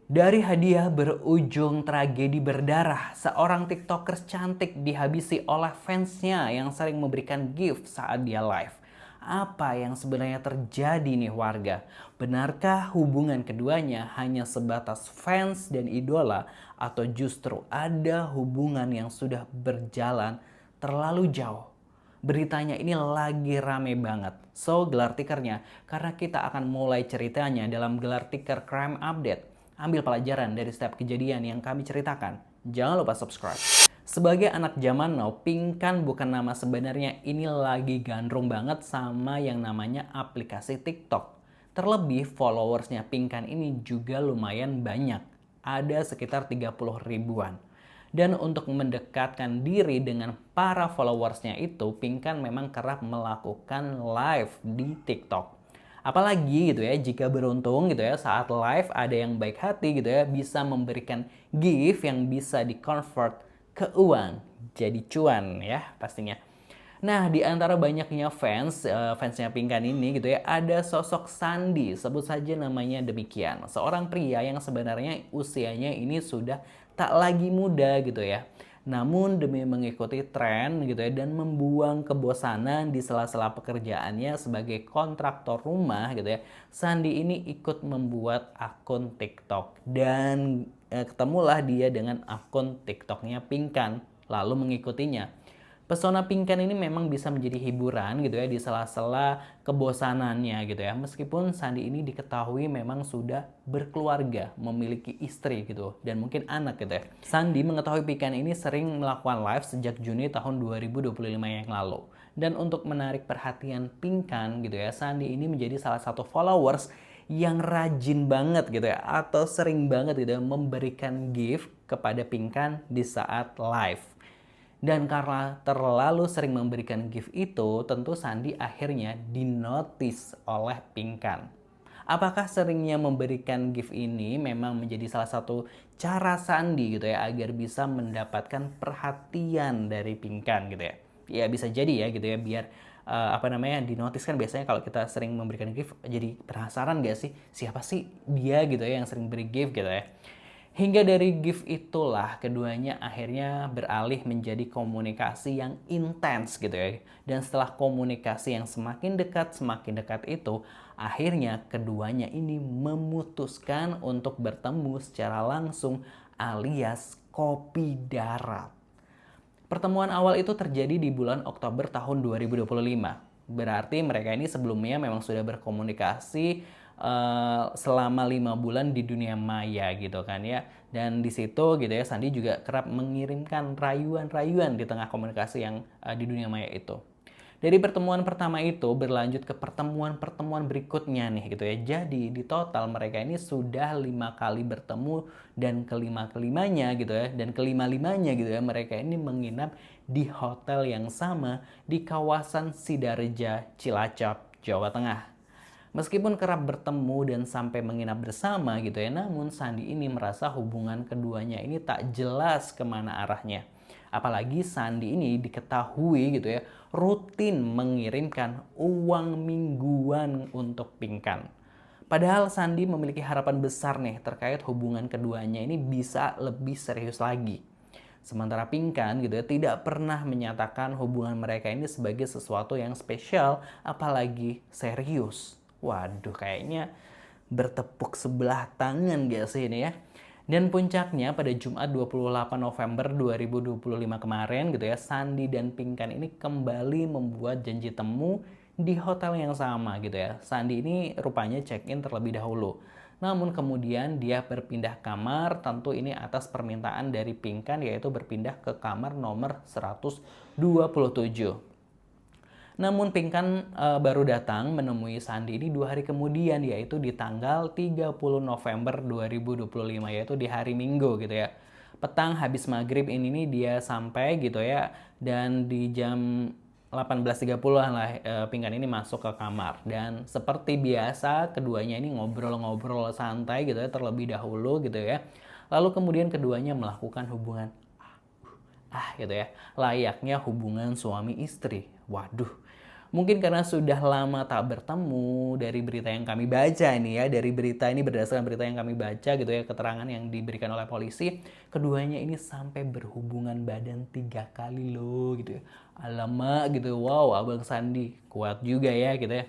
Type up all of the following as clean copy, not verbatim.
Dari hadiah berujung tragedi berdarah, seorang TikToker cantik dihabisi oleh fansnya yang sering memberikan gift saat dia live. Apa yang sebenarnya terjadi nih warga? Benarkah hubungan keduanya hanya sebatas fans dan idola atau justru ada hubungan yang sudah berjalan terlalu jauh? Beritanya ini lagi rame banget. So, gelar tikernya karena kita akan mulai ceritanya dalam gelar tiker Crime Update. Ambil pelajaran dari setiap kejadian yang kami ceritakan. Jangan lupa subscribe. Sebagai anak zaman now, Pinkan bukan nama sebenarnya, ini lagi gandrung banget sama yang namanya aplikasi TikTok. Terlebih followersnya Pinkan ini juga lumayan banyak. Ada sekitar 30 ribuan. Dan untuk mendekatkan diri dengan para followersnya itu, Pinkan memang kerap melakukan live di TikTok. Apalagi gitu ya, jika beruntung gitu ya, saat live ada yang baik hati gitu ya, bisa memberikan gift yang bisa di-convert ke uang. Jadi cuan ya pastinya. Nah, di antara banyaknya fansnya Pinkan ini gitu ya, ada sosok Sandi, sebut saja namanya demikian. Seorang pria yang sebenarnya usianya ini sudah tak lagi muda gitu ya. Namun demi mengikuti tren gitu ya dan membuang kebosanan di sela-sela pekerjaannya sebagai kontraktor rumah gitu ya, Sandi ini ikut membuat akun TikTok dan ketemulah dia dengan akun TikToknya Pinkan lalu mengikutinya. Pesona Pinkan ini memang bisa menjadi hiburan gitu ya di sela-sela kebosanannya gitu ya. Meskipun Sandi ini diketahui memang sudah berkeluarga, memiliki istri gitu dan mungkin anak gitu ya. Sandi mengetahui Pinkan ini sering melakukan live sejak Juni tahun 2025 yang lalu. Dan untuk menarik perhatian Pinkan gitu ya, Sandi ini menjadi salah satu followers yang rajin banget gitu ya atau sering banget gitu ya memberikan gift kepada Pinkan di saat live. Dan karena terlalu sering memberikan gift itu, tentu Sandi akhirnya dinotis oleh Pinkan. Apakah seringnya memberikan gift ini memang menjadi salah satu cara Sandi gitu ya agar bisa mendapatkan perhatian dari Pinkan gitu ya? Ya bisa jadi ya gitu ya biar apa namanya dinotis kan biasanya kalau kita sering memberikan gift jadi penasaran gak sih siapa sih dia gitu ya yang sering beri gift gitu ya. Hingga dari gift itulah keduanya akhirnya beralih menjadi komunikasi yang intens gitu ya. Dan setelah komunikasi yang semakin dekat itu, akhirnya keduanya ini memutuskan untuk bertemu secara langsung alias kopi darat. Pertemuan awal itu terjadi di bulan Oktober tahun 2025. Berarti mereka ini sebelumnya memang sudah berkomunikasi selama 5 bulan di dunia maya gitu kan ya. Dan di situ gitu ya Sandi juga kerap mengirimkan rayuan-rayuan di tengah komunikasi yang di dunia maya itu. Dari pertemuan pertama itu berlanjut ke pertemuan-pertemuan berikutnya nih gitu ya. Jadi di total mereka ini sudah 5 kali bertemu dan kelima-kelimanya gitu ya. Dan kelima-limanya gitu ya mereka ini menginap di hotel yang sama di kawasan Sidareja, Cilacap, Jawa Tengah. Meskipun kerap bertemu dan sampai menginap bersama gitu ya, namun Sandi ini merasa hubungan keduanya ini tak jelas kemana arahnya. Apalagi Sandi ini diketahui gitu ya, rutin mengirimkan uang mingguan untuk Pinkan. Padahal Sandi memiliki harapan besar nih terkait hubungan keduanya ini bisa lebih serius lagi. Sementara Pinkan gitu ya tidak pernah menyatakan hubungan mereka ini sebagai sesuatu yang spesial apalagi serius. Waduh kayaknya bertepuk sebelah tangan gak sih ini ya. Dan puncaknya pada Jumat 28 November 2025 kemarin gitu ya, Sandi dan Pinkan ini kembali membuat janji temu di hotel yang sama gitu ya. Sandi ini rupanya check-in terlebih dahulu. Namun kemudian dia berpindah kamar, tentu ini atas permintaan dari Pinkan yaitu berpindah ke kamar nomor 127. Namun Pinkan baru datang menemui Sandi ini 2 hari kemudian yaitu di tanggal 30 November 2025 yaitu di hari Minggu gitu ya. Petang habis maghrib ini nih dia sampai gitu ya dan di jam 18.30-an lah Pinkan ini masuk ke kamar dan seperti biasa keduanya ini ngobrol-ngobrol santai gitu ya terlebih dahulu gitu ya. Lalu kemudian keduanya melakukan hubungan gitu ya layaknya hubungan suami istri. Waduh, Mungkin karena sudah lama tak bertemu, dari berita yang kami baca ini ya, dari berita ini berdasarkan berita yang kami baca gitu ya, keterangan yang diberikan oleh polisi, keduanya ini sampai berhubungan badan 3 kali loh gitu ya. Alamak gitu, wow Abang Sandi kuat juga ya gitu ya.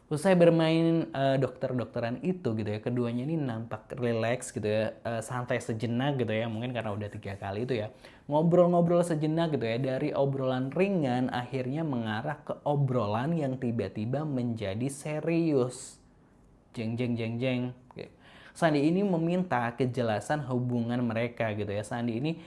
Usai bermain dokter-dokteran itu gitu ya, keduanya ini nampak relax gitu ya, santai sejenak gitu ya, mungkin karena udah 3 kali itu ya. Ngobrol-ngobrol sejenak gitu ya, dari obrolan ringan akhirnya mengarah ke obrolan yang tiba-tiba menjadi serius. Jeng jeng jeng jeng. Sandi ini meminta kejelasan hubungan mereka gitu ya. Sandi ini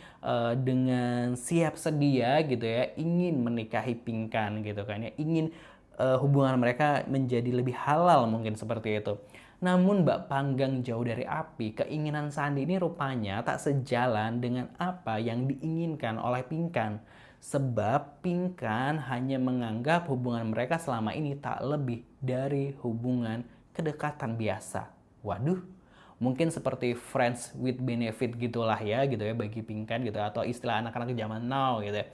dengan siap sedia gitu ya, ingin menikahi Pinkan gitu kan ya, ingin hubungan mereka menjadi lebih halal mungkin seperti itu. Namun bak panggang jauh dari api, keinginan Sandi ini rupanya tak sejalan dengan apa yang diinginkan oleh Pinkan. Sebab Pinkan hanya menganggap hubungan mereka selama ini tak lebih dari hubungan kedekatan biasa. Waduh, mungkin seperti friends with benefit gitulah ya gitu ya bagi Pinkan gitu, atau istilah anak-anak zaman now gitu ya.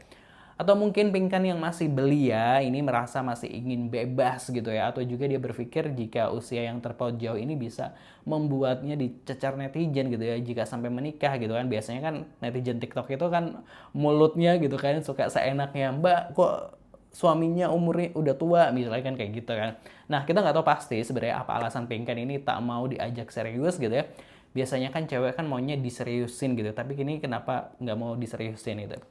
Atau mungkin Pinkan yang masih belia ini merasa masih ingin bebas gitu ya, atau juga dia berpikir jika usia yang terpaut jauh ini bisa membuatnya dicecar netizen gitu ya jika sampai menikah gitu kan. Biasanya kan netizen TikTok itu kan mulutnya gitu kan suka seenaknya, "Mbak, kok suaminya umurnya udah tua," misalnya kan kayak gitu kan. Nah, kita nggak tahu pasti sebenarnya apa alasan Pinkan ini tak mau diajak serius gitu ya. Biasanya kan cewek kan maunya diseriusin gitu, tapi kini kenapa nggak mau diseriusin gitu.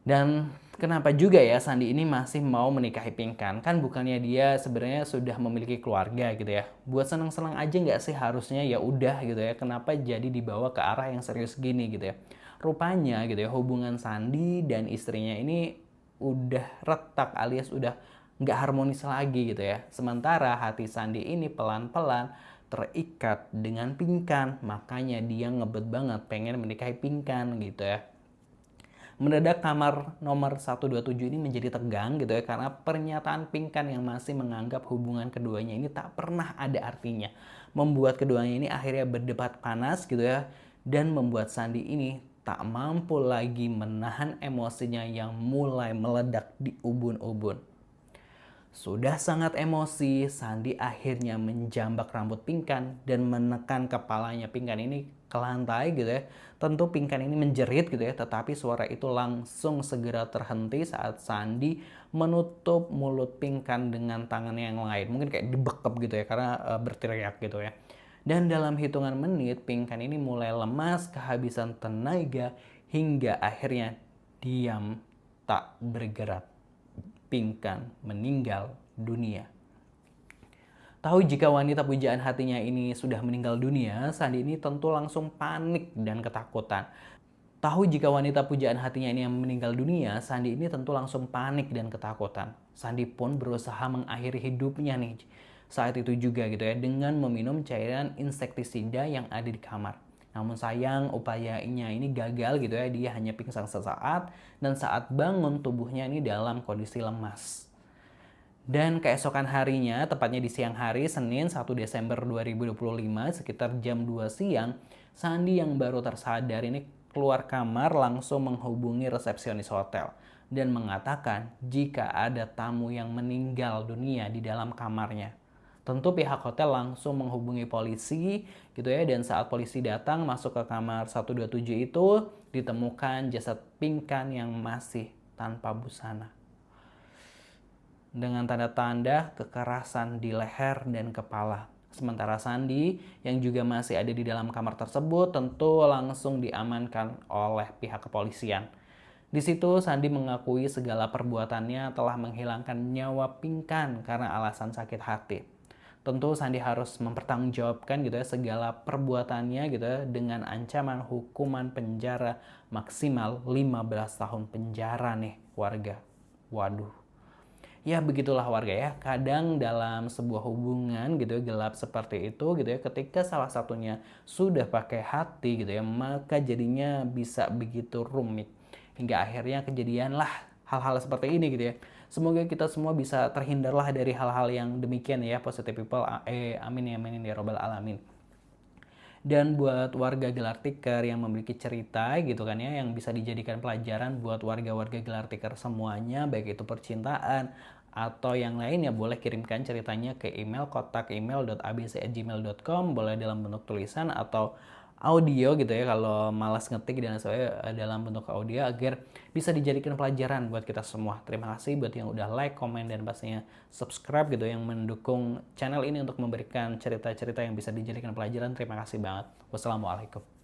Dan kenapa juga ya Sandi ini masih mau menikahi Pinkan? Kan bukannya dia sebenarnya sudah memiliki keluarga gitu ya. Buat seneng-seneng aja nggak sih harusnya, ya udah gitu ya. Kenapa jadi dibawa ke arah yang serius gini gitu ya. Rupanya gitu ya, hubungan Sandi dan istrinya ini udah retak alias udah nggak harmonis lagi gitu ya. Sementara hati Sandi ini pelan-pelan terikat dengan Pinkan. Makanya dia ngebet banget pengen menikahi Pinkan gitu ya. Mendadak kamar nomor 127 ini menjadi tegang gitu ya, karena pernyataan Pinkan yang masih menganggap hubungan keduanya ini tak pernah ada artinya. Membuat keduanya ini akhirnya berdebat panas gitu ya, dan membuat Sandi ini tak mampu lagi menahan emosinya yang mulai meledak di ubun-ubun. Sudah sangat emosi, Sandi akhirnya menjambak rambut Pinkan dan menekan kepalanya Pinkan ini ke lantai gitu ya. Tentu Pinkan ini menjerit gitu ya, tetapi suara itu langsung segera terhenti saat Sandi menutup mulut Pinkan dengan tangannya yang lain. Mungkin kayak dibekep gitu ya, karena berteriak gitu ya. Dan dalam hitungan menit, Pinkan ini mulai lemas, kehabisan tenaga, hingga akhirnya diam tak bergerak. Pinkan meninggal dunia. Tahu jika wanita pujaan hatinya ini sudah meninggal dunia, Sandi ini tentu langsung panik dan ketakutan. Tahu jika wanita pujaan hatinya ini yang meninggal dunia, Sandi ini tentu langsung panik dan ketakutan. Sandi pun berusaha mengakhiri hidupnya nih saat itu juga gitu ya, dengan meminum cairan insektisida yang ada di kamar. Namun sayang upayanya ini gagal gitu ya, dia hanya pingsan sesaat dan saat bangun tubuhnya ini dalam kondisi lemas. Dan keesokan harinya, tepatnya di siang hari Senin 1 Desember 2025 sekitar jam 2 siang, Sandi yang baru tersadar ini keluar kamar langsung menghubungi resepsionis hotel dan mengatakan jika ada tamu yang meninggal dunia di dalam kamarnya. Tentu pihak hotel langsung menghubungi polisi gitu ya, dan saat polisi datang masuk ke kamar 127 itu ditemukan jasad Pinkan yang masih tanpa busana. Dengan tanda-tanda kekerasan di leher dan kepala. Sementara Sandi yang juga masih ada di dalam kamar tersebut tentu langsung diamankan oleh pihak kepolisian. Di situ Sandi mengakui segala perbuatannya telah menghilangkan nyawa Pinkan karena alasan sakit hati. Tentu Sandi harus mempertanggungjawabkan gitu ya segala perbuatannya gitu ya, dengan ancaman hukuman penjara maksimal 15 tahun penjara nih warga. Waduh. Ya begitulah warga ya, kadang dalam sebuah hubungan gitu ya, gelap seperti itu gitu ya, ketika salah satunya sudah pakai hati gitu ya, maka jadinya bisa begitu rumit. Hingga akhirnya kejadianlah hal-hal seperti ini gitu ya. Semoga kita semua bisa terhindarlah dari hal-hal yang demikian ya, positive people. Amin ya amin ya robbal alamin. Dan buat warga Gelar Tikar yang memiliki cerita gitu kan ya, yang bisa dijadikan pelajaran buat warga-warga Gelar Tikar semuanya, baik itu percintaan atau yang lain ya boleh kirimkan ceritanya ke email kotak.email.abc@gmail.com, boleh dalam bentuk tulisan atau audio gitu ya kalau malas ngetik dan saya dalam bentuk audio agar bisa dijadikan pelajaran buat kita semua. Terima kasih buat yang udah like, komen, dan pastinya subscribe gitu yang mendukung channel ini untuk memberikan cerita-cerita yang bisa dijadikan pelajaran. Terima kasih banget. Wassalamualaikum.